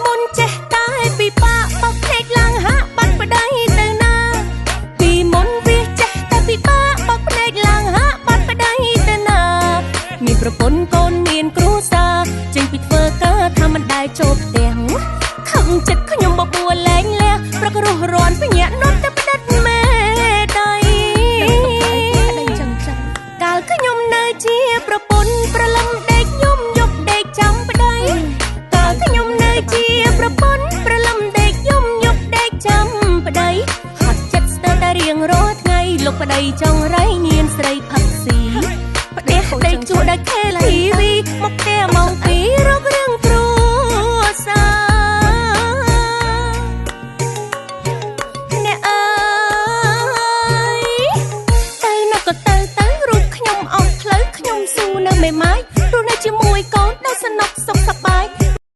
មុនចេះតែពីបាក់បោកភ្នែកឡើងហាក់បាត់ប្តីទៅណាពីមុនវាចេះតែពីបាក់បោកភ្នែកឡើងហាក់បាត់ប្តីទៅណាមានប្រពន្ធកូនមានគ្រួសារចេញពីធ្វើការថាមិនដែលចូលផ្ទះខឹងចិត្តខ្ញុំបបួលលែងលះប្រករស់រាន់ភ្ញាក់នោះតែផ្ដិតមេដៃកាលខ្ញុំនៅជាប្រពន្ធប្រលឹមដេកយំយកដេកចាំប្តីកាលខ្ញុំនៅជាប្រពន្ធប្រលឹមដេកយំយកដេកចាំប្តីហត់ចិត្តស្ទើរតែរៀងរាល់ថ្ងៃលោកប្តីចង់រៃញៀនស្រីផឹក